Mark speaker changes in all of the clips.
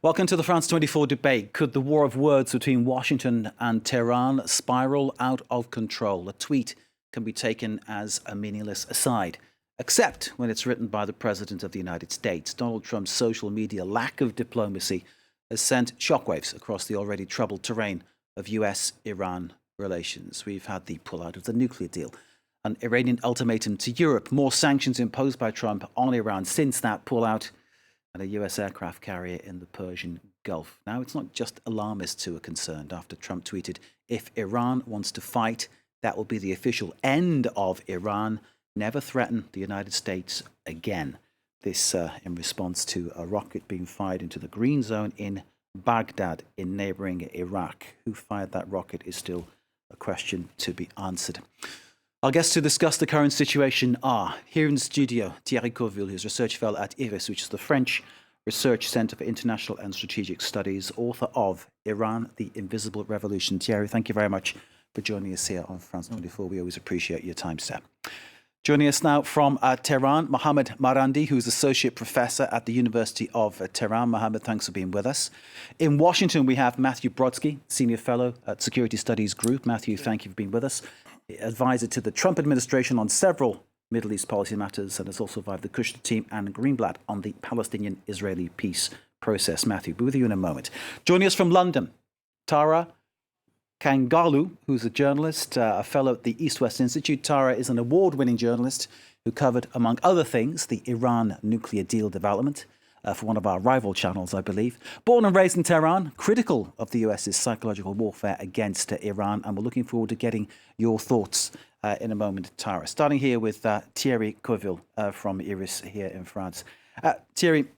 Speaker 1: Welcome to the France 24 debate. Could the war of words between Washington and Tehran spiral out of control? A tweet can be taken as a meaningless aside, except when it's written by the President of the United States. Donald Trump's social media lack of diplomacy has sent shockwaves across the already troubled terrain of US-Iran relations. We've had the pullout of the nuclear deal, an Iranian ultimatum to Europe, more sanctions imposed by Trump on Iran since that pullout, and a US aircraft carrier in the Persian Gulf. Now, it's not just alarmists who are concerned after Trump tweeted, if Iran wants to fight, that will be the official end of Iran. Never threaten the United States again. This in response to a rocket being fired into the green zone in Baghdad in neighbouring Iraq. Who fired that rocket is still a question to be answered. Our guests to discuss the current situation are here in the studio, Thierry Coville, who's research fellow at IRIS, which is the French Research Centre for International and Strategic Studies, author of Iran, the Invisible Revolution. Thierry, thank you very much for joining us here on France 24. We always appreciate your time, sir. Joining us now from Tehran, Mohammad Marandi, who's Associate Professor at the University of Tehran. Mohammad, thanks for being with us. In Washington, we have Matthew Brodsky, Senior Fellow at Security Studies Group. Matthew, thank you for being with us. Advisor to the Trump administration on several Middle East policy matters, and has also advised the Kushner team and Greenblatt on the Palestinian-Israeli peace process. Matthew, be with you in a moment. Joining us from London, Tara Kangalu, who's a journalist, a fellow at the East-West Institute. Tara is an award-winning journalist who covered, among other things, the Iran nuclear deal development for one of our rival channels, I believe. Born and raised in Tehran, critical of the US's psychological warfare against Iran, and we're looking forward to getting your thoughts in a moment, Tara. Starting here with Thierry Coville from IRIS here in France. Thierry,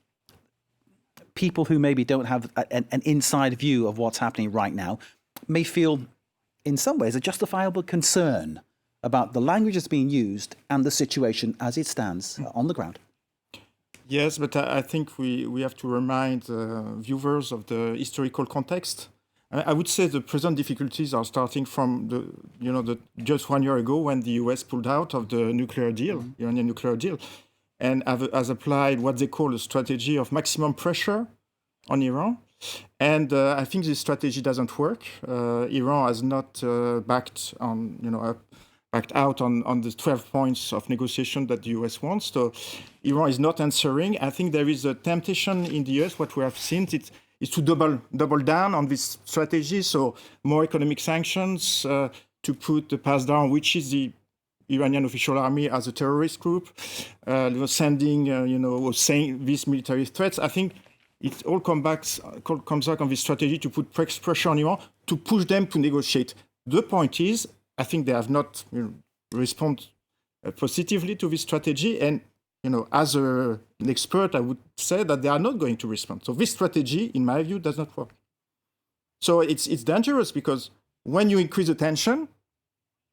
Speaker 1: people who maybe don't have an inside view of what's happening right now may feel, in some ways, a justifiable concern about the language that's being used and the situation as it stands on the ground.
Speaker 2: Yes, but I think we have to remind viewers of the historical context. I would say the present difficulties are starting from just 1 year ago when the US pulled out of the nuclear deal, Iranian nuclear deal, and has applied what they call a strategy of maximum pressure on Iran. And I think this strategy doesn't work. Iran has not backed out on the 12 points of negotiation that the US wants. So Iran is not answering. I think there is a temptation in the US. What we have seen is to double down on this strategy. So more economic sanctions to put the pass down, which is the Iranian official army as a terrorist group, sending, saying these military threats. I think it all comes back on this strategy to put pressure on Iran to push them to negotiate. The point is, I think they have not responded positively to this strategy. And, as an expert, I would say that they are not going to respond. So this strategy, in my view, does not work. So it's dangerous because when you increase the tension,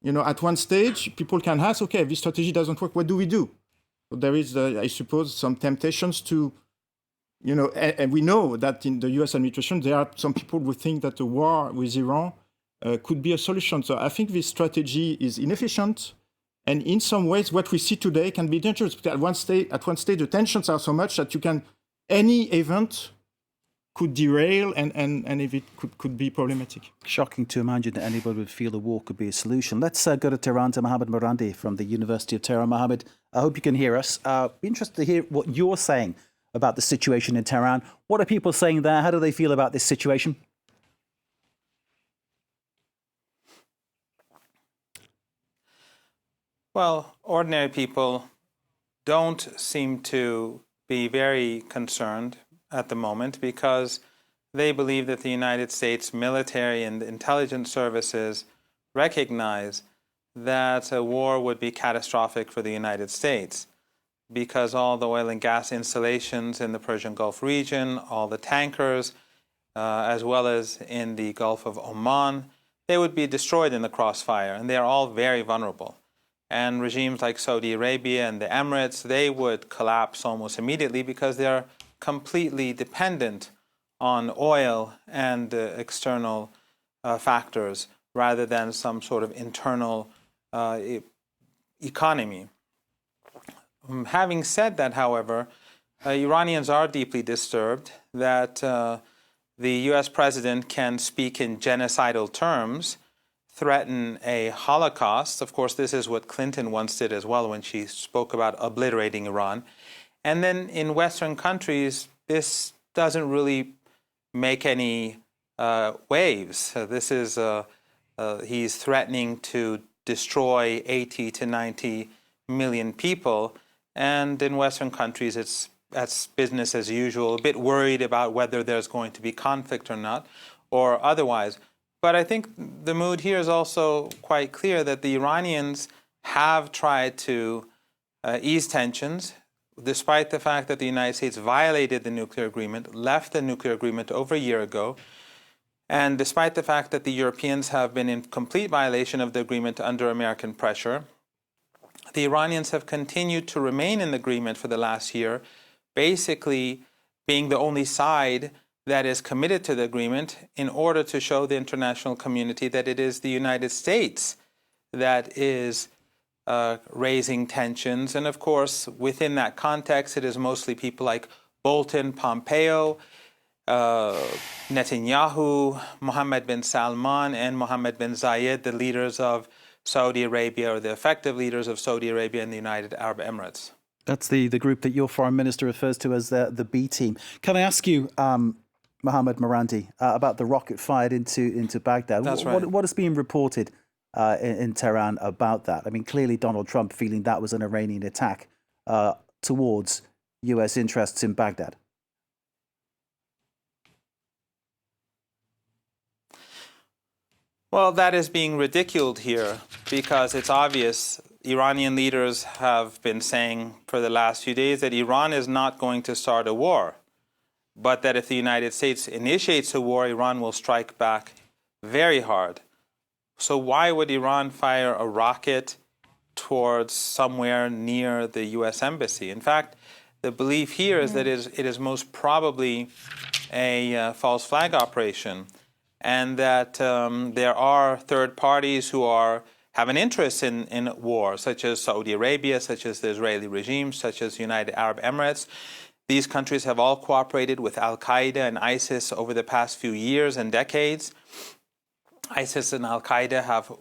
Speaker 2: at one stage, people can ask, okay, this strategy doesn't work. What do we do? So there is, I suppose, some temptations to, and we know that in the US administration, there are some people who think that a war with Iran could be a solution. So I think this strategy is inefficient. And in some ways, what we see today can be dangerous. But at one stage, the tensions are so much that any event could derail and if it could be problematic.
Speaker 1: Shocking to imagine that anybody would feel a war could be a solution. Let's go to Tehran, to Mohammad Marandi from the University of Tehran. Mohammad, I hope you can hear us. Be interested to hear what you're saying about the situation in Tehran. What are people saying there? How do they feel about this situation?
Speaker 3: Well, ordinary people don't seem to be very concerned at the moment because they believe that the United States military and intelligence services recognize that a war would be catastrophic for the United States because all the oil and gas installations in the Persian Gulf region, all the tankers, as well as in the Gulf of Oman, they would be destroyed in the crossfire, and they are all very vulnerable. And regimes like Saudi Arabia and the Emirates, they would collapse almost immediately because they're completely dependent on oil and external factors rather than some sort of internal economy. Having said that, however, Iranians are deeply disturbed that the U.S. president can speak in genocidal terms, threaten a Holocaust. Of course, this is what Clinton once did as well when she spoke about obliterating Iran. And then in Western countries, this doesn't really make any waves. This is, he's threatening to destroy 80 to 90 million people. And in Western countries, that's business as usual, a bit worried about whether there's going to be conflict or not, or otherwise. But I think the mood here is also quite clear that the Iranians have tried to ease tensions, despite the fact that the United States violated the nuclear agreement, left the nuclear agreement over a year ago, and despite the fact that the Europeans have been in complete violation of the agreement under American pressure. The Iranians have continued to remain in the agreement for the last year, basically being the only side that is committed to the agreement in order to show the international community that it is the United States that is raising tensions. And of course, within that context, it is mostly people like Bolton, Pompeo, Netanyahu, Mohammed bin Salman, and Mohammed bin Zayed, the leaders of Saudi Arabia, or the effective leaders of Saudi Arabia and the United Arab Emirates.
Speaker 1: That's the group that your foreign minister refers to as the B team. Can I ask you, Mohammed Marandi, about the rocket fired into Baghdad?
Speaker 3: That's right.
Speaker 1: What is being reported in Tehran about that? I mean, clearly Donald Trump feeling that was an Iranian attack towards U.S. interests in Baghdad.
Speaker 3: Well, that is being ridiculed here because it's obvious. Iranian leaders have been saying for the last few days that Iran is not going to start a war, but that if the United States initiates a war, Iran will strike back very hard. So why would Iran fire a rocket towards somewhere near the U.S. embassy? In fact, the belief here is that it is most probably a false flag operation, and that there are third parties who have an interest in war, such as Saudi Arabia, such as the Israeli regime, such as the United Arab Emirates. These countries have all cooperated with al-Qaeda and ISIS over the past few years and decades. ISIS and al-Qaeda have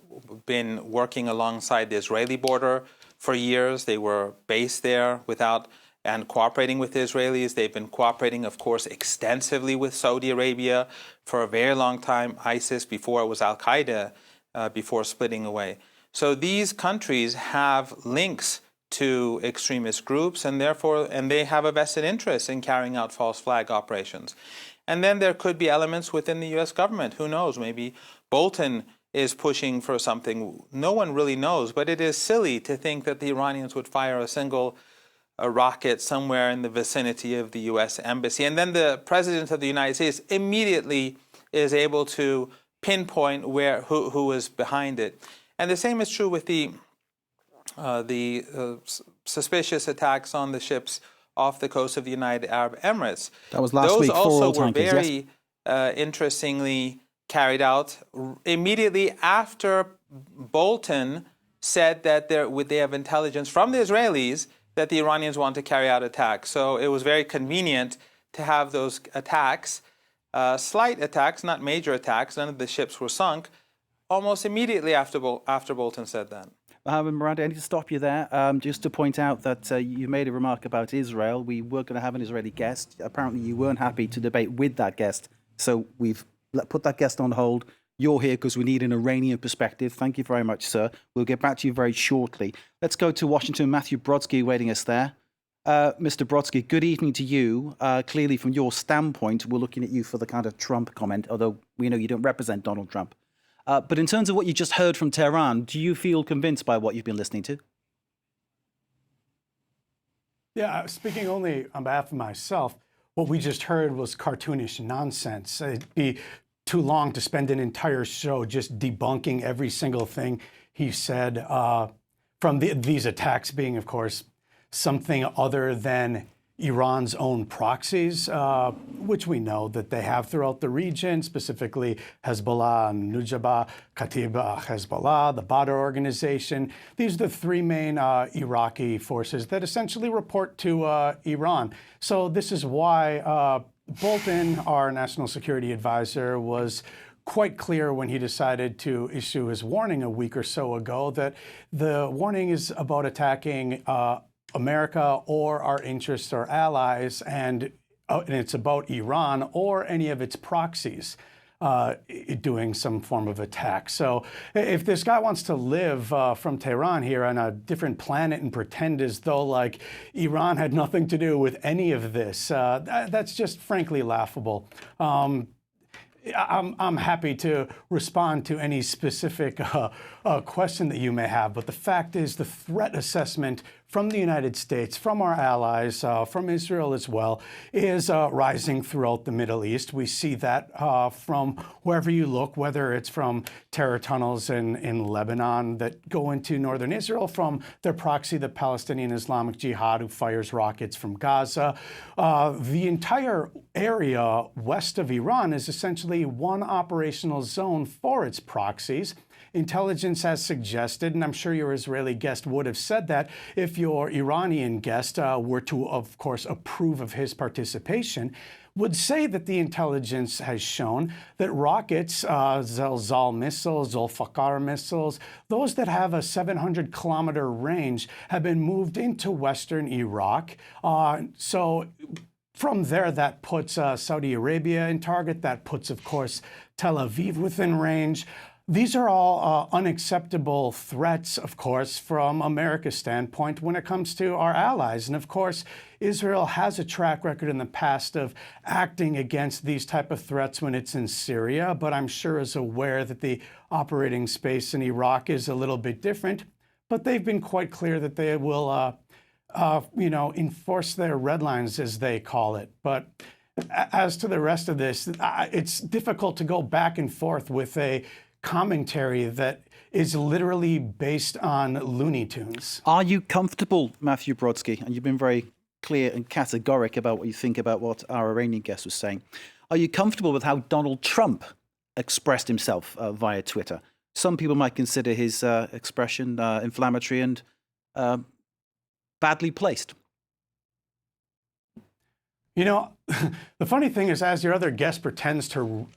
Speaker 3: been working alongside the Israeli border for years. They were based there and cooperating with the Israelis. They've been cooperating, of course, extensively with Saudi Arabia for a very long time. ISIS, before it was al-Qaeda, before splitting away. So these countries have links to extremist groups, and they have a vested interest in carrying out false flag operations. And then there could be elements within the U.S. government. Who knows? Maybe Bolton is pushing for something. No one really knows, but it is silly to think that the Iranians would fire a rocket somewhere in the vicinity of the U.S. embassy. And then the president of the United States immediately is able to pinpoint who is behind it. And the same is true with the suspicious attacks on the ships off the coast of the United Arab Emirates.
Speaker 1: That was last week.
Speaker 3: Those also were
Speaker 1: tankers,
Speaker 3: very interestingly carried out immediately after Bolton said that they have intelligence from the Israelis that the Iranians want to carry out attacks. So it was very convenient to have those attacks, slight attacks, not major attacks. None of the ships were sunk, almost immediately after Bolton said that.
Speaker 1: Miranda, I need to stop you there just to point out that you made a remark about Israel. We were going to have an Israeli guest. Apparently you weren't happy to debate with that guest. So we've put that guest on hold. You're here because we need an Iranian perspective. Thank you very much, sir. We'll get back to you very shortly. Let's go to Washington. Matthew Brodsky waiting us there. Mr. Brodsky, good evening to you. Clearly, from your standpoint, we're looking at you for the kind of Trump comment, although we know you don't represent Donald Trump. But in terms of what you just heard from Tehran, do you feel convinced by what you've been listening to?
Speaker 4: Yeah, speaking only on behalf of myself, what we just heard was cartoonish nonsense. It'd be too long to spend an entire show just debunking every single thing he said, from these attacks being, of course, something other than Iran's own proxies, which we know that they have throughout the region, specifically Hezbollah and Nujaba, Katib Hezbollah, the Badr organization. These are the three main Iraqi forces that essentially report to Iran. So this is why Bolton, our national security advisor, was quite clear when he decided to issue his warning a week or so ago that the warning is about attacking America or our interests or allies, and it's about Iran or any of its proxies doing some form of attack. So if this guy wants to live from Tehran here on a different planet and pretend as though like Iran had nothing to do with any of this, that's just frankly laughable. I'm happy to respond to any specific question that you may have, but the fact is the threat assessment from the United States, from our allies, from Israel as well, is rising throughout the Middle East. We see that from wherever you look, whether it's from terror tunnels in Lebanon that go into northern Israel, from their proxy, the Palestinian Islamic Jihad, who fires rockets from Gaza. The entire area west of Iran is essentially one operational zone for its proxies. Intelligence has suggested, and I'm sure your Israeli guest would have said that if your Iranian guest were to, of course, approve of his participation, would say that the intelligence has shown that rockets, Zelzal missiles, Zulfikar missiles, those that have a 700-kilometer range have been moved into western Iraq. So from there, that puts Saudi Arabia in target. That puts, of course, Tel Aviv within range. These are all unacceptable threats, of course, from America's standpoint when it comes to our allies. And of course, Israel has a track record in the past of acting against these type of threats when it's in Syria, but I'm sure is aware that the operating space in Iraq is a little bit different. But they've been quite clear that they will, enforce their red lines, as they call it. But as to the rest of this, it's difficult to go back and forth with a commentary that is literally based on Looney Tunes.
Speaker 1: Are you comfortable, Matthew Brodsky, and you've been very clear and categoric about what you think about what our Iranian guest was saying, are you comfortable with how Donald Trump expressed himself via Twitter? Some people might consider his expression inflammatory and badly placed.
Speaker 4: You know, the funny thing is, as your other guest pretends to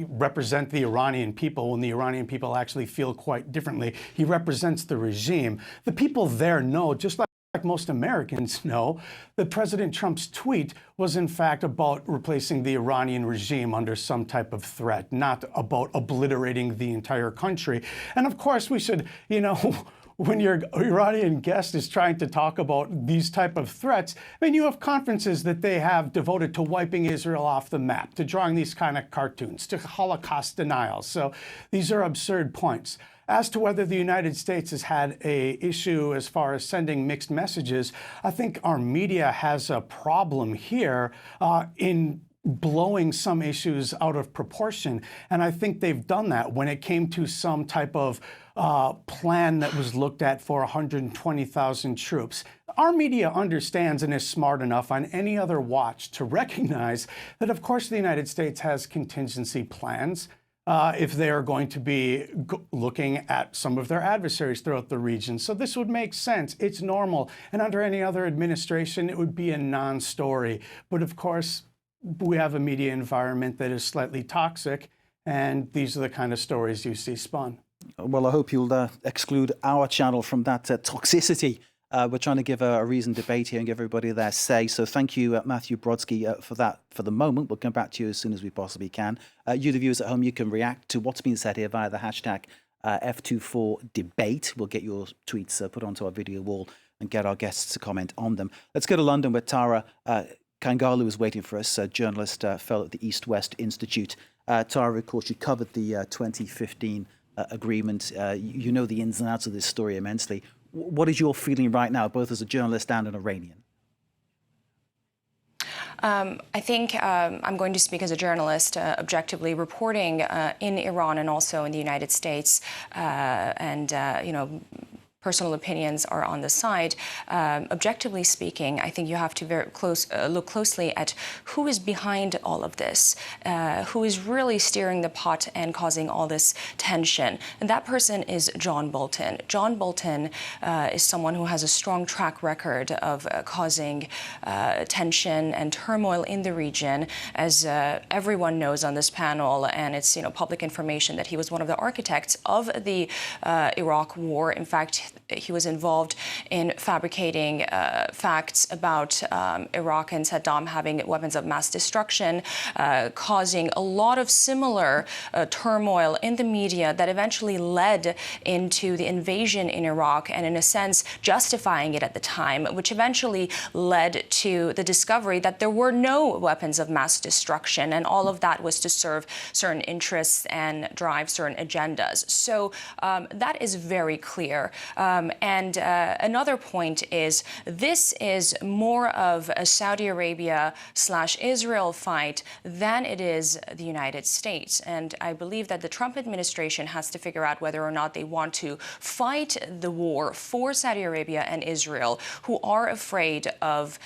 Speaker 4: represent the Iranian people, when the Iranian people actually feel quite differently, he represents the regime. The people there know, just like most Americans know, that President Trump's tweet was in fact about replacing the Iranian regime under some type of threat, not about obliterating the entire country. And of course, we should, when your Iranian guest is trying to talk about these type of threats, I mean, you have conferences that they have devoted to wiping Israel off the map, to drawing these kind of cartoons, to Holocaust denial. So these are absurd points. As to whether the United States has had an issue as far as sending mixed messages, I think our media has a problem here in blowing some issues out of proportion. And I think they've done that when it came to some type of plan that was looked at for 120,000 troops. Our media understands and is smart enough on any other watch to recognize that, of course, the United States has contingency plans if they are going to be looking at some of their adversaries throughout the region. So this would make sense. It's normal. And under any other administration, it would be a non-story. But of course, we have a media environment that is slightly toxic, and these are the kind of stories you see spun.
Speaker 1: Well, I hope you'll exclude our channel from that toxicity. We're trying to give a reasoned debate here and give everybody their say. So thank you, Matthew Brodsky, for that for the moment. We'll come back to you as soon as we possibly can. You, the viewers at home, you can react to what's been said here via the hashtag F24debate. We'll get your tweets put onto our video wall and get our guests to comment on them. Let's go to London, where Tara Kangalu is waiting for us, a journalist, fellow at the East-West Institute. Tara, of course, you covered the 2015 agreement. You know the ins and outs of this story immensely. What is your feeling right now, both as a journalist and an Iranian?
Speaker 5: I think I'm going to speak as a journalist, objectively reporting in Iran and also in the United States, personal opinions are on the side. Objectively speaking, I think you have to look closely at who is behind all of this, who is really steering the pot and causing all this tension. And that person is John Bolton. John Bolton is someone who has a strong track record of causing tension and turmoil in the region, as everyone knows on this panel, and it's public information that he was one of the architects of the Iraq War. In fact, he was involved in fabricating facts about Iraq and Saddam having weapons of mass destruction, causing a lot of similar turmoil in the media that eventually led into the invasion in Iraq, and in a sense justifying it at the time, which eventually led to the discovery that there were no weapons of mass destruction, and all of that was to serve certain interests and drive certain agendas. So that is very clear. And another point is, this is more of a Saudi Arabia/Israel fight than it is the United States. And I believe that the Trump administration has to figure out whether or not they want to fight the war for Saudi Arabia and Israel, who are afraid of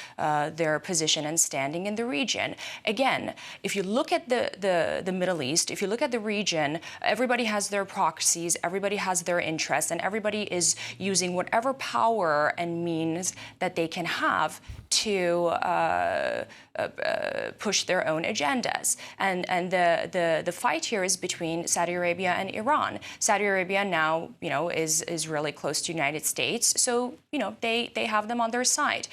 Speaker 5: their position and standing in the region. Again, if you look at the Middle East, if you look at the region, everybody has their proxies, everybody has their interests, and everybody is using whatever power and means that they can have to push their own agendas. And the fight here is between Saudi Arabia and Iran. Saudi Arabia now, is really close to the United States, so they have them on their side.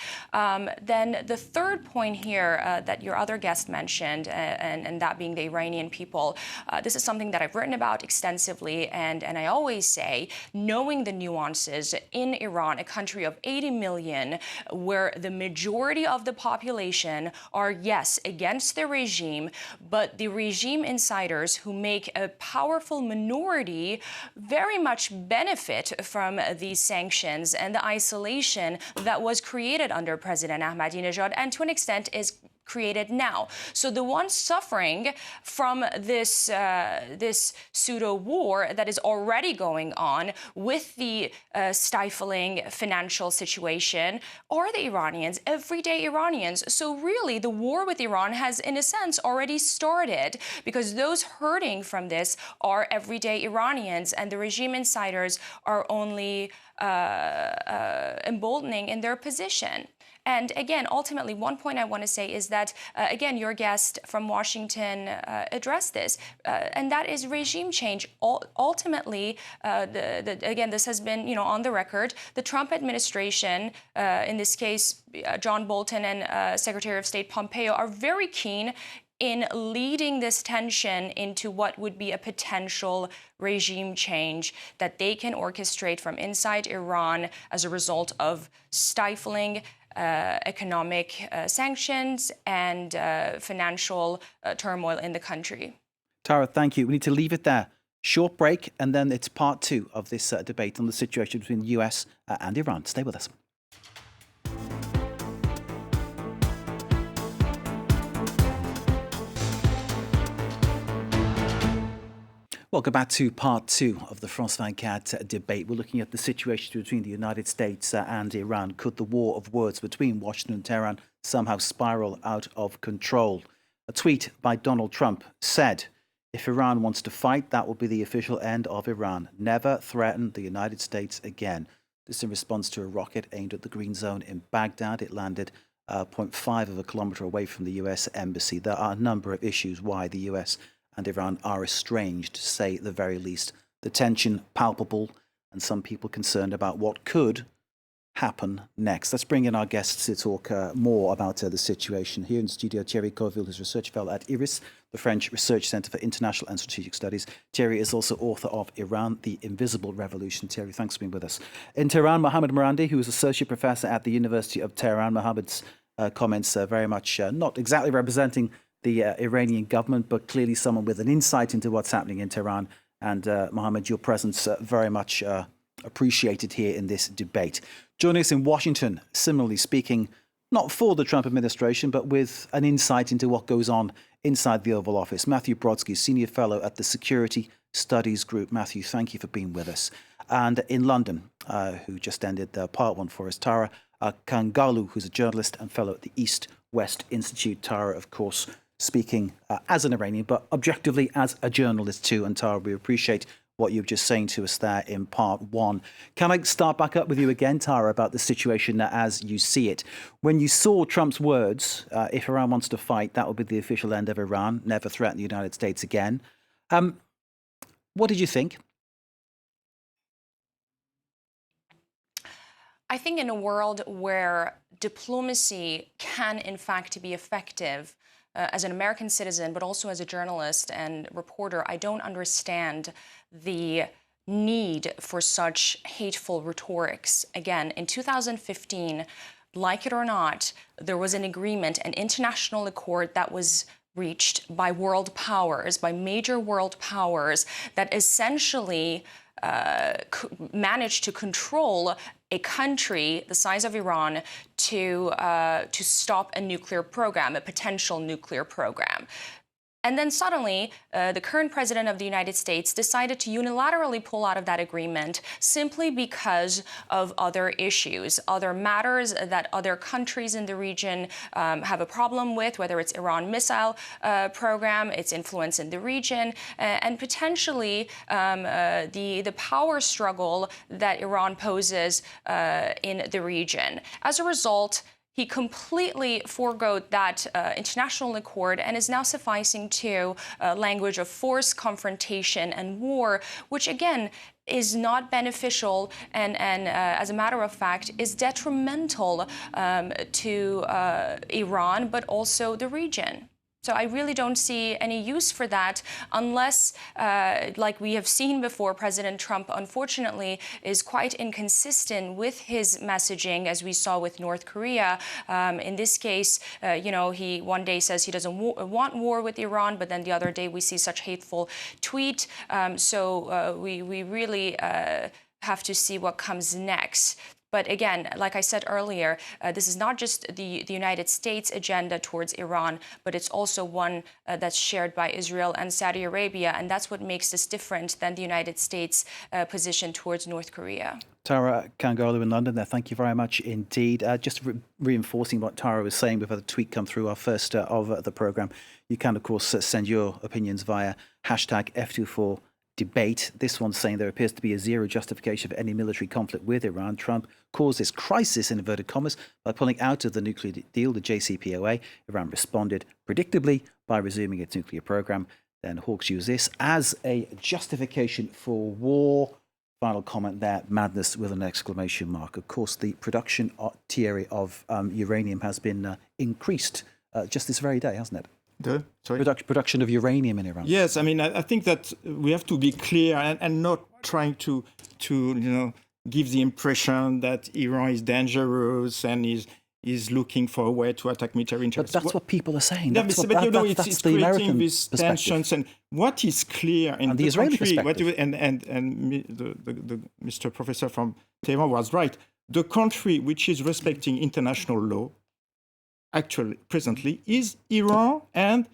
Speaker 5: Then the third point here that your other guest mentioned, and that being the Iranian people, this is something that I've written about extensively, and I always say, knowing the nuances in Iran, a country of 80 million, where the majority of the population are, yes, against the regime, but the regime insiders who make a powerful minority very much benefit from these sanctions and the isolation that was created under President Ahmadinejad, and to an extent is created now. So the ones suffering from this pseudo war that is already going on with the stifling financial situation are the Iranians, everyday Iranians. So really, the war with Iran has, in a sense, already started, because those hurting from this are everyday Iranians, and the regime insiders are only emboldening in their position. And again, ultimately, one point I want to say is that, again, your guest from Washington addressed this, and that is regime change. Ultimately, again, this has been, on the record. The Trump administration, in this case, John Bolton and Secretary of State Pompeo, are very keen in leading this tension into what would be a potential regime change that they can orchestrate from inside Iran as a result of stifling economic sanctions and financial turmoil in the country.
Speaker 1: Tara, thank you. We need to leave it there. Short break, and then it's part two of this debate on the situation between the US and Iran. Stay with us. Welcome back to part two of the France 24 debate. We're looking at the situation between the United States and Iran. Could the war of words between Washington and Tehran somehow spiral out of control? A tweet by Donald Trump said, "If Iran wants to fight, that will be the official end of Iran. Never threaten the United States again." This in response to a rocket aimed at the Green Zone in Baghdad. It landed 0.5 of a kilometre away from the US embassy. There are a number of issues why the US and Iran are estranged, to say the very least. The tension palpable, and some people concerned about what could happen next. Let's bring in our guests to talk more about the situation. Here in studio, Thierry Coville, who's research fellow at IRIS, the French Research Centre for International and Strategic Studies. Thierry is also author of Iran, the Invisible Revolution. Thierry, thanks for being with us. In Tehran, Mohammad Marandi, who is associate professor at the University of Tehran. Mohammad's comments very much not exactly representing the Iranian government, but clearly someone with an insight into what's happening in Tehran. And Mohammed, your presence very much appreciated here in this debate. Joining us in Washington, similarly speaking, not for the Trump administration, but with an insight into what goes on inside the Oval Office. Matthew Brodsky, senior fellow at the Security, Studies Group. Matthew, thank you for being with us. And in London, who just ended part one for us, Tara Kangalu, who's a journalist and fellow at the East West Institute. Tara, of course, speaking as an Iranian, but objectively as a journalist too. And Tara, we appreciate what you were just saying to us there in part one. Can I start back up with you again, Tara, about the situation as you see it? When you saw Trump's words, if Iran wants to fight, that will be the official end of Iran, never threaten the United States again. What did you think?
Speaker 5: I think in a world where diplomacy can, in fact, be effective, as an American citizen, but also as a journalist and reporter, I don't understand the need for such hateful rhetorics. Again, in 2015, like it or not, there was an agreement, an international accord that was reached by world powers, by major world powers, that essentially managed to control a country the size of Iran to stop a nuclear program, a potential nuclear program. And then suddenly, the current president of the United States decided to unilaterally pull out of that agreement simply because of other issues, other matters that other countries in the region have a problem with, whether it's Iran missile program, its influence in the region, and potentially the power struggle that Iran poses in the region. As a result, he completely forgoed that international accord and is now sufficing to language of force, confrontation, and war, which again is not beneficial and as a matter of fact, is detrimental to Iran, but also the region. So I really don't see any use for that unless, like we have seen before, President Trump, unfortunately, is quite inconsistent with his messaging, as we saw with North Korea. In this case, he one day says he doesn't want war with Iran, but then the other day we see such hateful tweet. So we really have to see what comes next. But again, like I said earlier, this is not just the United States agenda towards Iran, but it's also one that's shared by Israel and Saudi Arabia. And that's what makes this different than the United States position towards North Korea.
Speaker 1: Tara Kangalu in London there, thank you very much indeed. Just reinforcing what Tara was saying, we've had a tweet come through, our first of the programme. You can, of course, send your opinions via hashtag F24 debate. This one's saying there appears to be a zero justification for any military conflict with Iran. Trump caused this crisis, in inverted commas, by pulling out of the nuclear deal, the JCPOA. Iran responded predictably by resuming its nuclear program. Then Hawks use this as a justification for war. Final comment there, madness with an exclamation mark. Of course, the production, Thierry, of uranium has been increased just this very day, hasn't it? Production of uranium in Iran.
Speaker 2: Yes, I mean, I think that we have to be clear and not trying to give the impression that Iran is dangerous and is looking for a way to attack military interests.
Speaker 1: But that's what people are saying.
Speaker 2: That's
Speaker 1: the
Speaker 2: creating
Speaker 1: American
Speaker 2: these tensions. And what is clear in
Speaker 1: the Israeli perspective,
Speaker 2: and the Mr. Professor from Tehran was right. The country which is respecting international law, actually, presently, is Iran and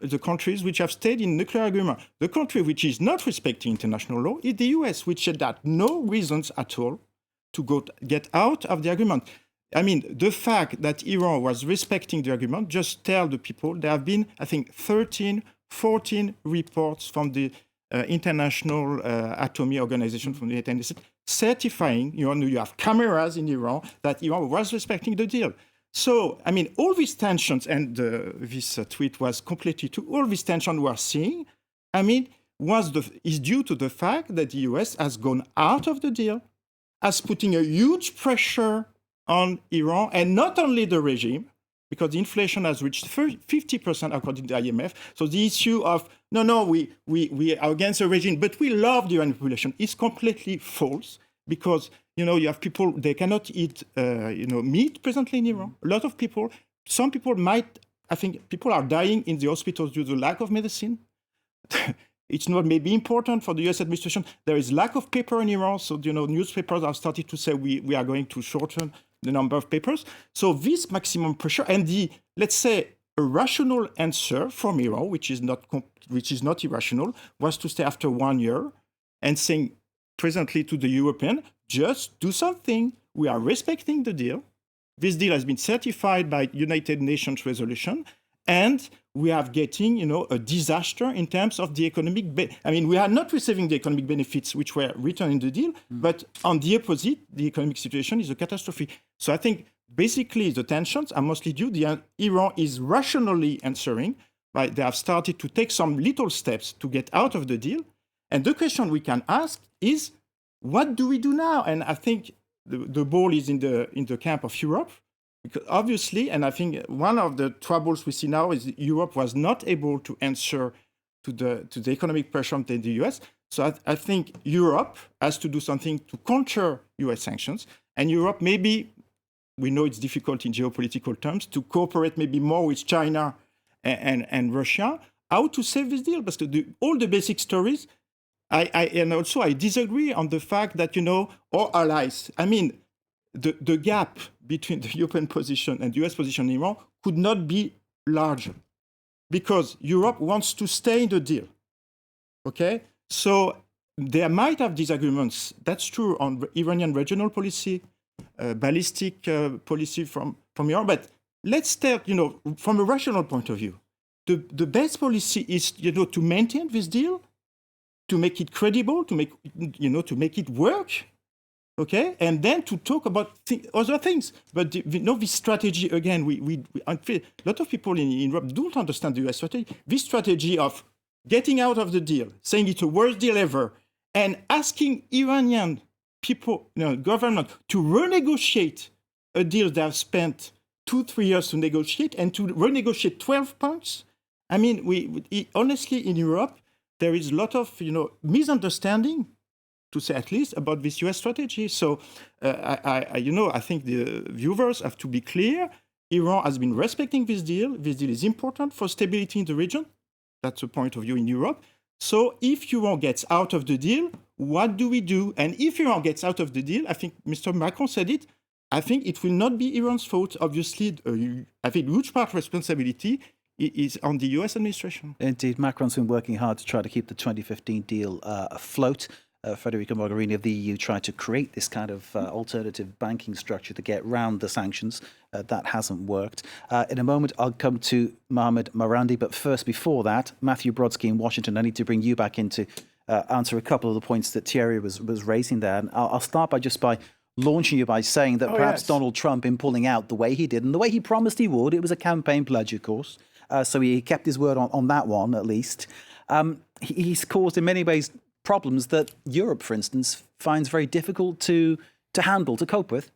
Speaker 2: the countries which have stayed in nuclear agreement. The country which is not respecting international law is the US, which had no reasons at all to get out of the agreement. I mean, the fact that Iran was respecting the agreement, just tell the people there have been, I think, 13, 14 reports from the International Atomic Organization from the United States certifying, you have cameras in Iran, that Iran was respecting the deal. So, I mean, all these tensions, and this tweet was completely true, all these tensions we are seeing, I mean, is due to the fact that the US has gone out of the deal, has putting a huge pressure on Iran, and not only the regime, because the inflation has reached 50% according to the IMF. So the issue of, we are against the regime, but we love the Iranian population is completely false, because you have people, they cannot eat, meat presently in Iran. A lot of people, some people I think people are dying in the hospitals due to lack of medicine. It's not maybe important for the US administration. There is lack of paper in Iran. So, newspapers are starting to say we are going to shorten the number of papers. So this maximum pressure and let's say, a rational answer from Iran, which is not irrational, was to stay after 1 year and saying presently to the European, just do something. We are respecting the deal. This deal has been certified by United Nations resolution, and we are getting, a disaster in terms of the economic. We are not receiving the economic benefits which were written in the deal, but on the opposite, the economic situation is a catastrophe. So I think basically the tensions are mostly due. Iran is rationally answering. Right? They have started to take some little steps to get out of the deal, and the question we can ask is, what do we do now? And I think the ball is in the camp of Europe, because obviously, and I think one of the troubles we see now is Europe was not able to answer to the economic pressure on the US. So I think Europe has to do something to counter US sanctions, and Europe maybe, we know it's difficult in geopolitical terms, to cooperate maybe more with China and Russia, how to save this deal. But all the basic stories, and also I disagree on the fact that, our allies, the gap between the European position and the US position in Iran could not be larger, because Europe wants to stay in the deal. Okay? So there might have disagreements, that's true, on Iranian regional policy, ballistic policy from Iran, but let's start, from a rational point of view. The best policy is, to maintain this deal, to make it credible, to make it work, okay, and then to talk about other things. But this strategy again, a lot of people in Europe don't understand the US strategy. This strategy of getting out of the deal, saying it's the worst deal ever, and asking Iranian people, government, to renegotiate a deal they have spent 2-3 years to negotiate, and to renegotiate 12 points. Honestly, in Europe, there is a lot of, misunderstanding, to say at least, about this US strategy. So, I think the viewers have to be clear. Iran has been respecting this deal. This deal is important for stability in the region. That's the point of view in Europe. So if Iran gets out of the deal, what do we do? And if Iran gets out of the deal, I think Mr. Macron said it, I think it will not be Iran's fault. Obviously, I think huge part of responsibility is on the US administration.
Speaker 1: Indeed, Macron's been working hard to try to keep the 2015 deal afloat. Federica Mogherini of the EU tried to create this kind of alternative banking structure to get round the sanctions. That hasn't worked. In a moment, I'll come to Mohamed Marandi. But first, before that, Matthew Brodsky in Washington, I need to bring you back in to answer a couple of the points that Thierry was raising there. And I'll start by launching you by saying that perhaps Donald Trump, in pulling out the way he did, and the way he promised he would, it was a campaign pledge, of course, so he kept his word on that one, at least. He's caused, in many ways, problems that Europe, for instance, finds very difficult to handle, to cope with.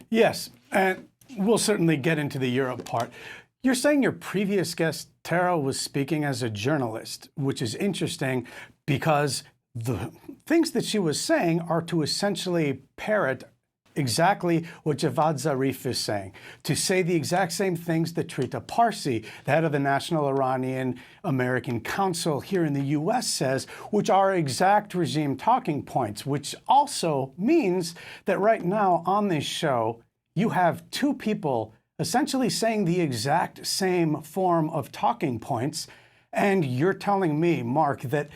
Speaker 4: Yes, and we'll certainly get into the Europe part. You're saying your previous guest, Tara, was speaking as a journalist, which is interesting because the things that she was saying are to essentially parrot exactly what Javad Zarif is saying, to say the exact same things that Trita Parsi, the head of the National Iranian American Council here in the U.S., says, which are exact regime talking points, which also means that right now on this show, you have two people essentially saying the exact same form of talking points, and you're telling me, Mark, that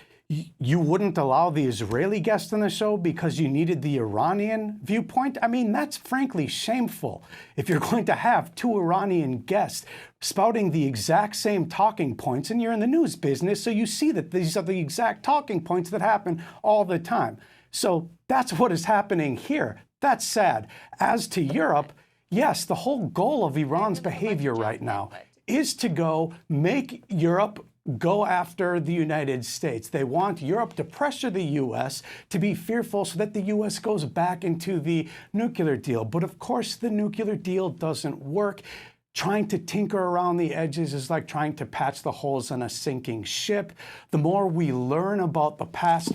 Speaker 4: you wouldn't allow the Israeli guest on the show because you needed the Iranian viewpoint? I mean, that's frankly shameful. If you're going to have two Iranian guests spouting the exact same talking points, and you're in the news business, so you see that these are the exact talking points that happen all the time. So that's what is happening here. That's sad. As to Europe, yes, the whole goal of Iran's behavior right now is to go make Europe go after the United States. They want Europe to pressure the U.S. to be fearful so that the U.S. goes back into the nuclear deal. But of course, the nuclear deal doesn't work. Trying to tinker around the edges is like trying to patch the holes in a sinking ship. The more we learn about the past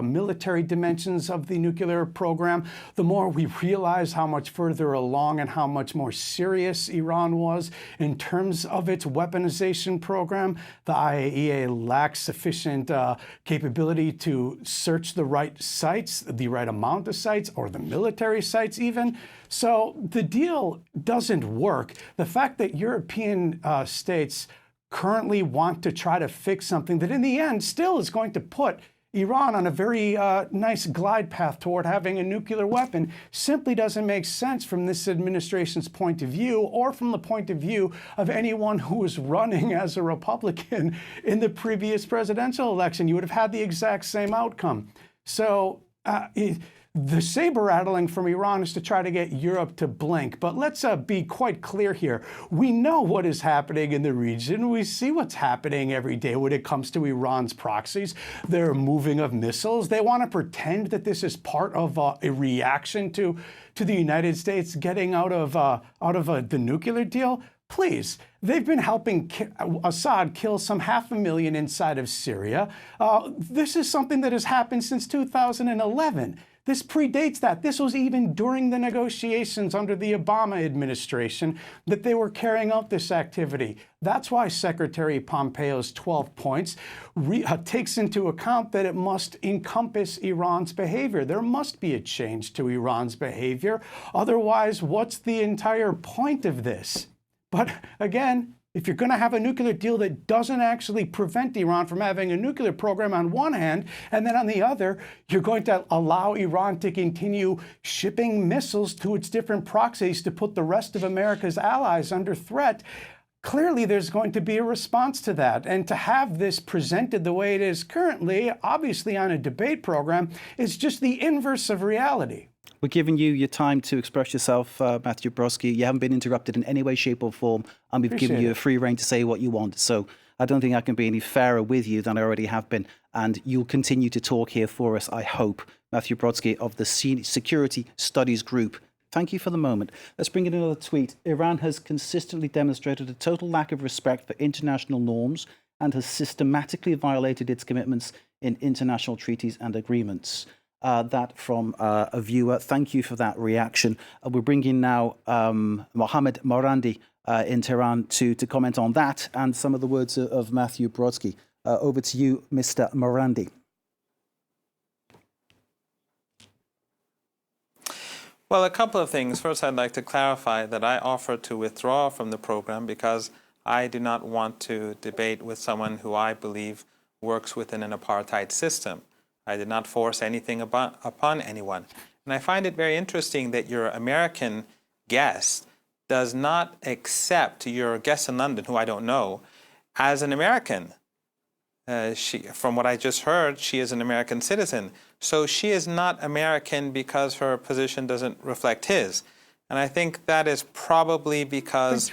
Speaker 4: military dimensions of the nuclear program, the more we realize how much further along and how much more serious Iran was in terms of its weaponization program. The IAEA lacks sufficient capability to search the right sites, the right amount of sites, or the military sites even. So the deal doesn't work. The fact that European states currently want to try to fix something that in the end still is going to put Iran on a very nice glide path toward having a nuclear weapon simply doesn't make sense from this administration's point of view or from the point of view of anyone who was running as a Republican in the previous presidential election. You would have had the exact same outcome. So the saber rattling from Iran is to try to get Europe to blink. But let's be quite clear here. We know what is happening in the region. We see what's happening every day when it comes to Iran's proxies. Their moving of missiles. They want to pretend that this is part of a reaction to the United States getting out of the nuclear deal. Please, they've been helping Assad kill some 500,000 inside of Syria. This is something that has happened since 2011. This predates that. This was even during the negotiations under the Obama administration that they were carrying out this activity. That's why Secretary Pompeo's 12 points takes into account that it must encompass Iran's behavior. There must be a change to Iran's behavior. Otherwise, what's the entire point of this? But again, if you're going to have a nuclear deal that doesn't actually prevent Iran from having a nuclear program on one hand, and then on the other, you're going to allow Iran to continue shipping missiles to its different proxies to put the rest of America's allies under threat, clearly there's going to be a response to that. And to have this presented the way it is currently, obviously on a debate program, is just the inverse of reality.
Speaker 1: We're giving you your time to express yourself, Matthew Brodsky. You haven't been interrupted in any way, shape or form, and we've given you a free rein to say what you want. So I don't think I can be any fairer with you than I already have been. And you'll continue to talk here for us, I hope. Matthew Brodsky of the Security Studies Group. Thank you for the moment. Let's bring in another tweet. Iran has consistently demonstrated a total lack of respect for international norms and has systematically violated its commitments in international treaties and agreements. That from a viewer. Thank you for that reaction. We're bringing now Mohammed Morandi in Tehran to comment on that and some of the words of Matthew Brodsky. Over to you, Mr. Morandi.
Speaker 3: Well, a couple of things. First, I'd like to clarify that I offered to withdraw from the program because I do not want to debate with someone who I believe works within an apartheid system. I did not force anything upon anyone. And I find it very interesting that your American guest does not accept your guest in London, who I don't know, as an American. From what I just heard, she is an American citizen. So she is not American because her position doesn't reflect his. And I think that is probably because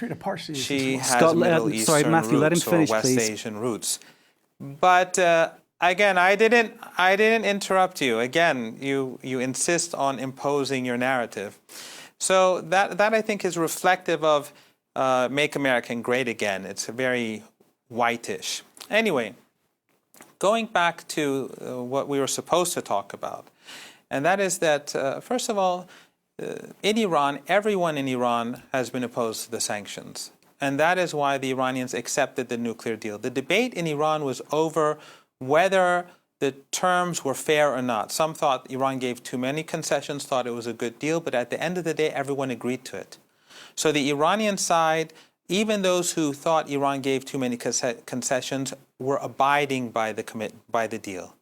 Speaker 3: she has Middle Eastern roots or West Asian roots. But again, I didn't interrupt you. Again, you insist on imposing your narrative. So that I think is reflective of Make America Great Again. It's very whitish. Anyway, going back to what we were supposed to talk about, and that is that, first of all, in Iran, everyone in Iran has been opposed to the sanctions. And that is why the Iranians accepted the nuclear deal. The debate in Iran was over whether the terms were fair or not. Some thought Iran gave too many concessions, thought it was a good deal, but at the end of the day, everyone agreed to it. So the Iranian side, even those who thought Iran gave too many concessions, were abiding by the deal.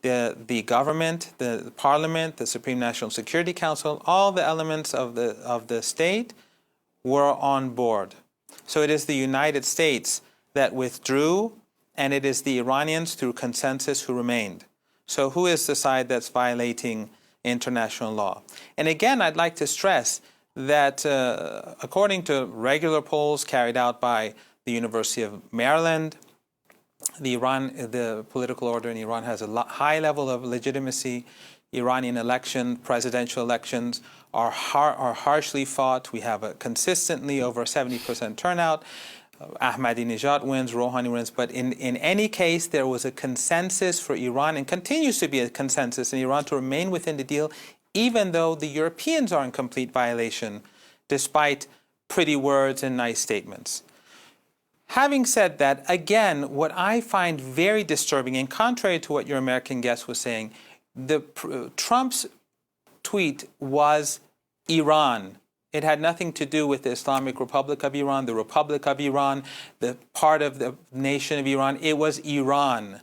Speaker 3: The government, the parliament, the Supreme National Security Council, all the elements of the state were on board. So it is the United States that withdrew, and it is the Iranians through consensus who remained. So who is the side that's violating international law? And again, I'd like to stress that according to regular polls carried out by the University of Maryland, the political order in Iran has a high level of legitimacy. Iranian presidential elections are harshly fought. We have consistently over 70% turnout. Ahmadinejad wins, Rouhani wins. But in any case, there was a consensus for Iran, and continues to be a consensus in Iran, to remain within the deal, even though the Europeans are in complete violation, despite pretty words and nice statements. Having said that, again, what I find very disturbing, and contrary to what your American guest was saying, Trump's tweet was Iran. It had nothing to do with the Islamic Republic of Iran, the Republic of Iran, the part of the nation of Iran. It was Iran,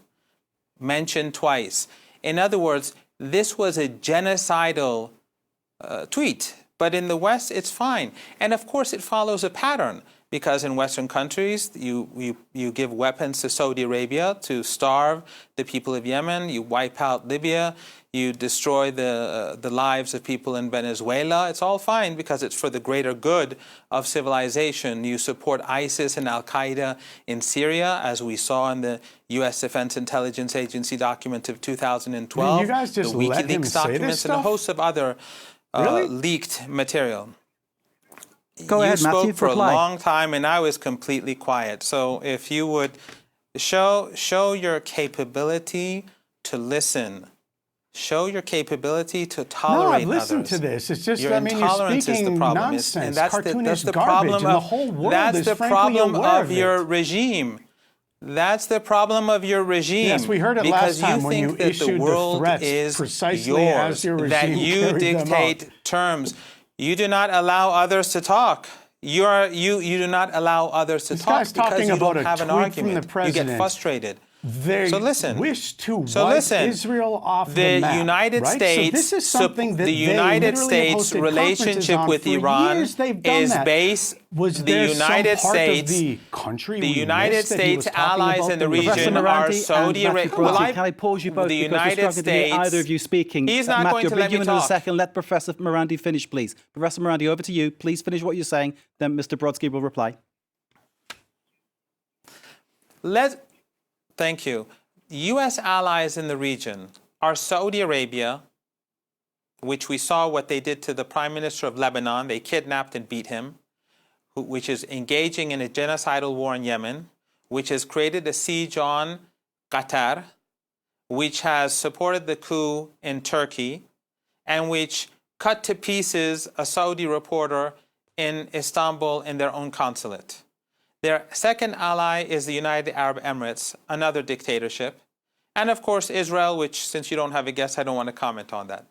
Speaker 3: mentioned twice. In other words, this was a genocidal tweet. But in the West, it's fine. And of course, it follows a pattern, because in Western countries, you give weapons to Saudi Arabia to starve the people of Yemen. You wipe out Libya. You destroy the lives of people in Venezuela. It's all fine because it's for the greater good of civilization. You support ISIS and Al-Qaeda in Syria, as we saw in the U.S. Defense Intelligence Agency document of 2012.
Speaker 4: You guys just
Speaker 3: the
Speaker 4: let him
Speaker 3: WikiLeaks
Speaker 4: say this
Speaker 3: documents, and a
Speaker 4: stuff?
Speaker 3: host of other
Speaker 4: Really?
Speaker 3: leaked material.
Speaker 1: Go ahead,
Speaker 3: you spoke
Speaker 1: Matthew,
Speaker 3: for
Speaker 1: reply.
Speaker 3: a long time, and I was completely quiet. So if you would show your capability to listen, show your capability to
Speaker 4: No,
Speaker 3: tolerate
Speaker 4: I've listened
Speaker 3: others.
Speaker 4: to this. It's just,
Speaker 3: Your
Speaker 4: I mean, you're
Speaker 3: intolerance is the
Speaker 4: speaking
Speaker 3: problem.
Speaker 4: nonsense,
Speaker 3: And that's
Speaker 4: cartoonish
Speaker 3: the
Speaker 4: garbage,
Speaker 3: problem
Speaker 4: and the whole world
Speaker 3: that's
Speaker 4: is
Speaker 3: the
Speaker 4: frankly
Speaker 3: problem
Speaker 4: aware
Speaker 3: of
Speaker 4: of
Speaker 3: your
Speaker 4: it.
Speaker 3: regime. That's the problem of your regime.
Speaker 4: Yes, we heard it
Speaker 3: because
Speaker 4: last time
Speaker 3: you
Speaker 4: when
Speaker 3: think
Speaker 4: you
Speaker 3: that
Speaker 4: issued
Speaker 3: the
Speaker 4: the
Speaker 3: world
Speaker 4: threats
Speaker 3: is
Speaker 4: precisely
Speaker 3: yours,
Speaker 4: as your
Speaker 3: that
Speaker 4: regime
Speaker 3: you
Speaker 4: carried them
Speaker 3: dictate
Speaker 4: out.
Speaker 3: terms. You do not allow others to talk. You do not allow others to
Speaker 4: This
Speaker 3: talk
Speaker 4: guy's
Speaker 3: because
Speaker 4: talking
Speaker 3: you
Speaker 4: about
Speaker 3: don't
Speaker 4: a
Speaker 3: have an
Speaker 4: tweet from
Speaker 3: argument.
Speaker 4: the president.
Speaker 3: You get frustrated.
Speaker 4: They
Speaker 3: So listen.
Speaker 4: wish to
Speaker 3: So
Speaker 4: wipe
Speaker 3: listen.
Speaker 4: Israel off
Speaker 3: The
Speaker 4: the map,
Speaker 3: United
Speaker 4: right?
Speaker 3: States,
Speaker 4: so this is something that
Speaker 3: the
Speaker 4: they
Speaker 3: United
Speaker 4: literally have
Speaker 3: States
Speaker 4: hosted
Speaker 3: relationship
Speaker 4: conferences on.
Speaker 3: with
Speaker 4: For
Speaker 3: Iran
Speaker 4: years they've done
Speaker 3: is
Speaker 4: that.
Speaker 3: based.
Speaker 4: Was
Speaker 3: the
Speaker 4: there
Speaker 3: United
Speaker 4: some part
Speaker 3: States,
Speaker 4: of the country
Speaker 3: the
Speaker 4: we
Speaker 3: United
Speaker 4: missed that he was
Speaker 3: States
Speaker 4: talking
Speaker 3: allies
Speaker 4: about
Speaker 3: in the
Speaker 4: that
Speaker 3: region
Speaker 1: Professor
Speaker 4: was
Speaker 3: are
Speaker 1: Morandi
Speaker 3: Saudi
Speaker 1: and
Speaker 3: Arabia.
Speaker 1: Matthew Proxy, can I pause you both
Speaker 3: the
Speaker 1: because we're
Speaker 3: United
Speaker 1: struggling to hear
Speaker 3: States,
Speaker 1: either of you speaking?
Speaker 3: He's not
Speaker 1: Matthew,
Speaker 3: going to
Speaker 1: I'll bring
Speaker 3: let
Speaker 1: you
Speaker 3: me
Speaker 1: in a
Speaker 3: talk.
Speaker 1: second. Let Professor Morandi finish, please. Professor Morandi, over to you. Please finish what you're saying. Then Mr. Brodsky will reply.
Speaker 3: Thank you. U.S. allies in the region are Saudi Arabia, which we saw what they did to the Prime Minister of Lebanon. They kidnapped and beat him, which is engaging in a genocidal war in Yemen, which has created a siege on Qatar, which has supported the coup in Turkey, and which cut to pieces a Saudi reporter in Istanbul in their own consulate. Their second ally is the United Arab Emirates, another dictatorship. And of course, Israel, which, since you don't have a guest, I don't want to comment on that.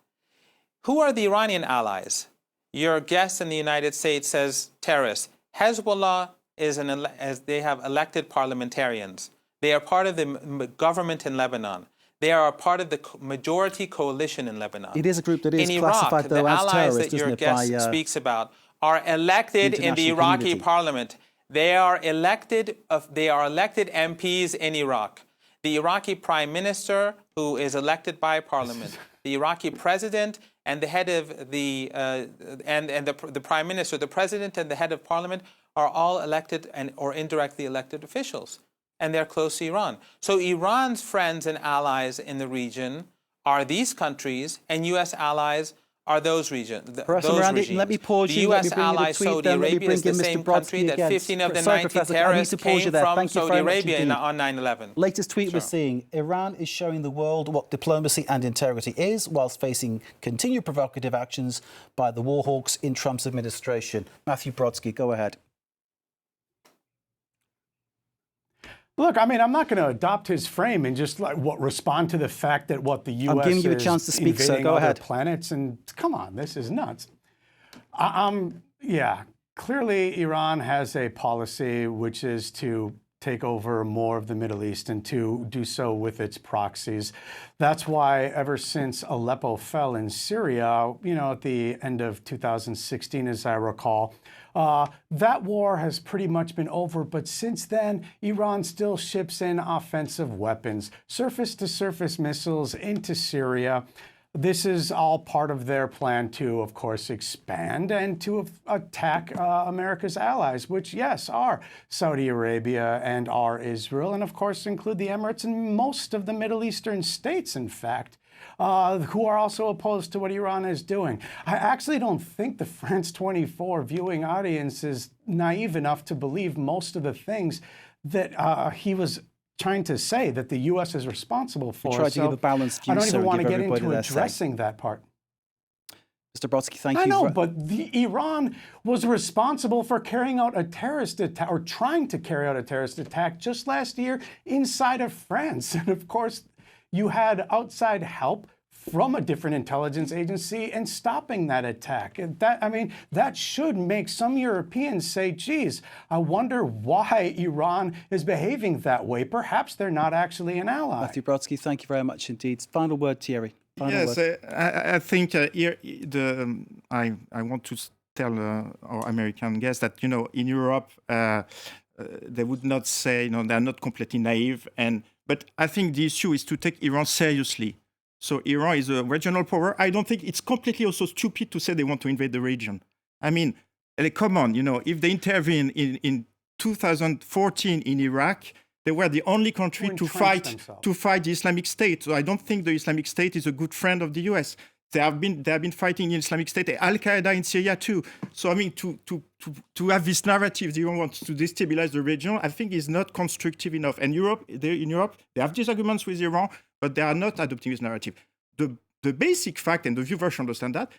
Speaker 3: Who are the Iranian allies? Your guest in the United States says terrorists. Hezbollah as they have elected parliamentarians. They are part of the government in Lebanon. They are a part of the majority coalition in Lebanon.
Speaker 1: It is a group that is
Speaker 3: in
Speaker 1: classified,
Speaker 3: Iraq,
Speaker 1: though,
Speaker 3: the
Speaker 1: as
Speaker 3: allies
Speaker 1: terrorist,
Speaker 3: that your
Speaker 1: isn't it, by
Speaker 3: guest speaks about are elected in the
Speaker 1: international
Speaker 3: Iraqi
Speaker 1: community.
Speaker 3: parliament. They are elected MPs in Iraq. The Iraqi prime minister, who is elected by parliament, the Iraqi president, and the head of the the prime minister, the president, and the head of parliament are all elected or indirectly elected officials, and they're close to Iran. So Iran's friends and allies in the region are these countries, and U.S. allies are those regions.
Speaker 1: Professor Morandi, let me pause
Speaker 3: The
Speaker 1: you. Let
Speaker 3: U.S.
Speaker 1: me bring you the
Speaker 3: ally
Speaker 1: tweet,
Speaker 3: Saudi
Speaker 1: then let me
Speaker 3: Arabia
Speaker 1: bring
Speaker 3: is the
Speaker 1: in Mr.
Speaker 3: same country
Speaker 1: Brodsky
Speaker 3: that
Speaker 1: again.
Speaker 3: 15 of the
Speaker 1: Sorry,
Speaker 3: 90
Speaker 1: Professor, I need
Speaker 3: terrorists
Speaker 1: to pause you
Speaker 3: came
Speaker 1: there.
Speaker 3: from
Speaker 1: Thank you
Speaker 3: Saudi
Speaker 1: very much
Speaker 3: Arabia
Speaker 1: indeed.
Speaker 3: on 9/11.
Speaker 1: Latest tweet we're seeing, Iran is showing the world what diplomacy and integrity is, whilst facing continued provocative actions by the war hawks in Trump's administration. Matthew Brodsky, go ahead.
Speaker 4: Look, I mean, I'm not going to adopt his frame and just respond to the fact that the U.S.
Speaker 1: I'm giving you a
Speaker 4: is
Speaker 1: chance to speak, sir.
Speaker 4: invading
Speaker 1: Go
Speaker 4: other
Speaker 1: ahead.
Speaker 4: planets, and come on, this is nuts. Yeah, clearly Iran has a policy which is to take over more of the Middle East and to do so with its proxies. That's why ever since Aleppo fell in Syria, at the end of 2016, as I recall, that war has pretty much been over. But since then, Iran still ships in offensive weapons, surface-to-surface missiles into Syria. This is all part of their plan to, of course, expand and to attack America's allies, which, yes, are Saudi Arabia and are Israel, and, of course, include the Emirates and most of the Middle Eastern states, in fact. who are also opposed to what Iran is doing. I actually don't think the France 24 viewing audience is naive enough to believe most of the things that he was trying to say that the U.S. is responsible for.
Speaker 1: Try to give a balanced view,
Speaker 4: I don't even want to get
Speaker 1: everybody
Speaker 4: into
Speaker 1: their say.
Speaker 4: addressing that part.
Speaker 1: Mr. Brodsky, thank you.
Speaker 4: I know, but Iran was responsible for carrying out a terrorist attack, or trying to carry out a terrorist attack, just last year inside of France. And of course, you had outside help from a different intelligence agency in stopping that attack. And that should make some Europeans say, geez, I wonder why Iran is behaving that way. Perhaps they're not actually an ally.
Speaker 1: Matthew Brodsky, thank you very much indeed. Final word, Thierry.
Speaker 2: Yes, I think here I want to tell our American guests that, in Europe, they would not say, they're not completely naive. But I think the issue is to take Iran seriously. So Iran is a regional power. I don't think it's completely also stupid to say they want to invade the region. I mean, come on, if they intervene in 2014 in Iraq, they were the only country to fight the Islamic State. So I don't think the Islamic State is a good friend of the US. They have been fighting the Islamic State, Al-Qaeda in Syria too. So I mean, to have this narrative that Iran wants to destabilize the region, I think is not constructive enough. And in Europe, they have disagreements with Iran, but they are not adopting this narrative. The basic fact, and the viewers should understand that,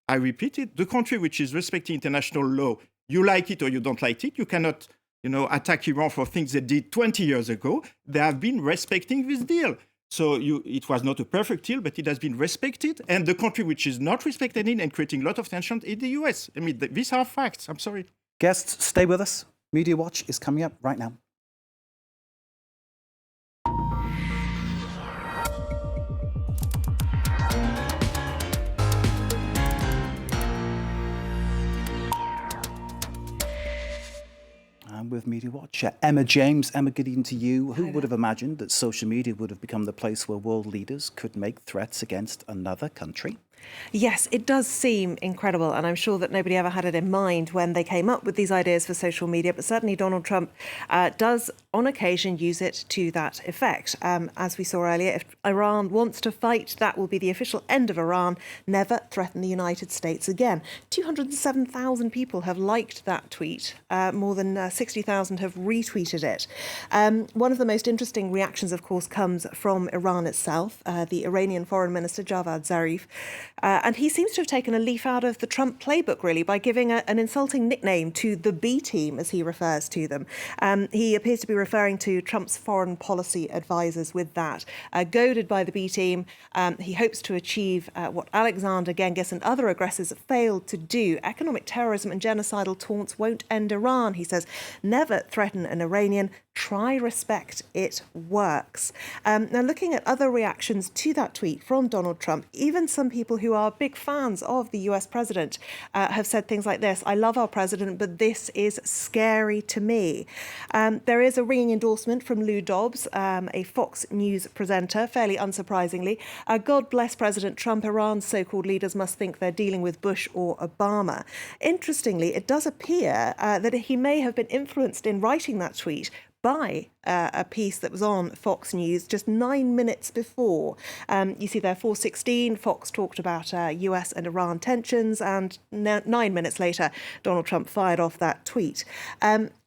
Speaker 2: I repeat it, the country which is respecting international law, you like it or you don't like it, you cannot attack Iran for things they did 20 years ago. They have been respecting this deal. So it was not a perfect deal, but it has been respected. And the country which is not respecting it and creating a lot of tension is the US. I mean, these are facts. I'm sorry.
Speaker 1: Guests, stay with us. Media Watch is coming up right now. And with Media Watch, Emma James. Emma, good evening to you. Who would have imagined that social media would have become the place where world leaders could make threats against another country?
Speaker 6: Yes, it does seem incredible, and I'm sure that nobody ever had it in mind when they came up with these ideas for social media, but certainly Donald Trump does on occasion use it to that effect. As we saw earlier, if Iran wants to fight, that will be the official end of Iran. Never threaten the United States again. 207,000 people have liked that tweet. More than 60,000 have retweeted it. One of the most interesting reactions, of course, comes from Iran itself. The Iranian Foreign Minister, Javad Zarif, and he seems to have taken a leaf out of the Trump playbook, really, by giving an insulting nickname to the B team, as he refers to them. He appears to be referring to Trump's foreign policy advisors with that. Goaded by the B team, he hopes to achieve what Alexander Genghis and other aggressors failed to do. Economic terrorism and genocidal taunts won't end Iran, he says. Never threaten an Iranian. Try respect, it works. Now, looking at other reactions to that tweet from Donald Trump, even some people who are big fans of the US president have said things like this: I love our president, but this is scary to me. There is a ringing endorsement from Lou Dobbs, a Fox News presenter, fairly unsurprisingly. God bless President Trump. Iran's so-called leaders must think they're dealing with Bush or Obama. Interestingly, it does appear that he may have been influenced in writing that tweet by a piece that was on Fox News just 9 minutes before. You see there, 4:16, Fox talked about US and Iran tensions, and 9 minutes later, Donald Trump fired off that tweet.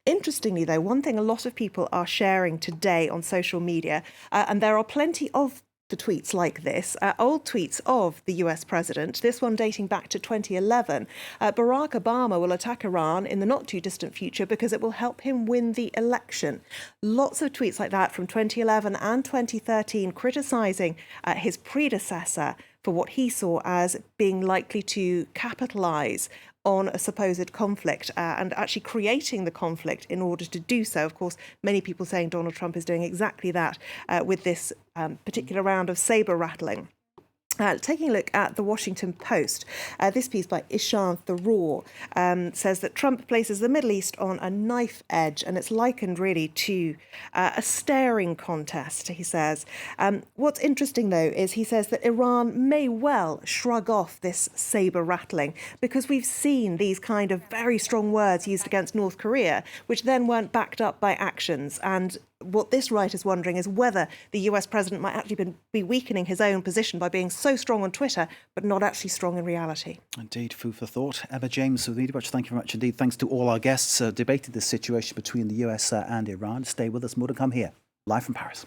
Speaker 6: Interestingly, though, one thing a lot of people are sharing today on social media, and there are plenty of the tweets like this, old tweets of the US president, this one dating back to 2011. Barack Obama will attack Iran in the not too distant future because it will help him win the election. Lots of tweets like that from 2011 and 2013 criticising his predecessor for what he saw as being likely to capitalise on a supposed conflict and actually creating the conflict in order to do so. Of course, many people saying Donald Trump is doing exactly that with this particular round of saber rattling. Taking a look at the Washington Post, this piece by Ishan Tharoor says that Trump places the Middle East on a knife edge, and it's likened really to a staring contest, he says. What's interesting, though, is he says that Iran may well shrug off this saber rattling because we've seen these kind of very strong words used against North Korea, which then weren't backed up by actions. And what this writer's wondering is whether the US president might actually be weakening his own position by being so strong on Twitter, but not actually strong in reality.
Speaker 1: Indeed, food for thought. Emma James with Media Watch, thank you very much indeed. Thanks to all our guests debating this situation between the US and Iran. Stay with us, more to come here, live from Paris.